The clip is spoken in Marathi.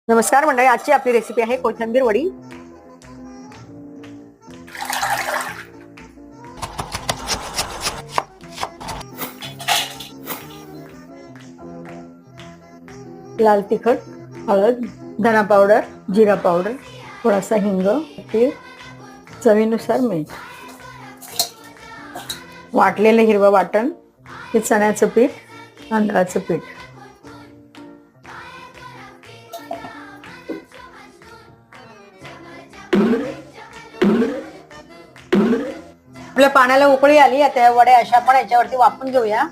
नमस्कार मंडळी, आजची आपली रेसिपी आहे कोथिंबीर वडी. लाल तिखट, हळद, धना पावडर, जिरा पावडर, थोडासा हिंग, तीळ, चवीनुसार मीठ, वाटलेलं हिरवं वाटण, हे चण्याचं पीठ, तांदळाचं पीठ. आपल्या पाण्याला उकळी आली, आता या वड्या अशा आपण याच्यावरती वाफून घेऊया.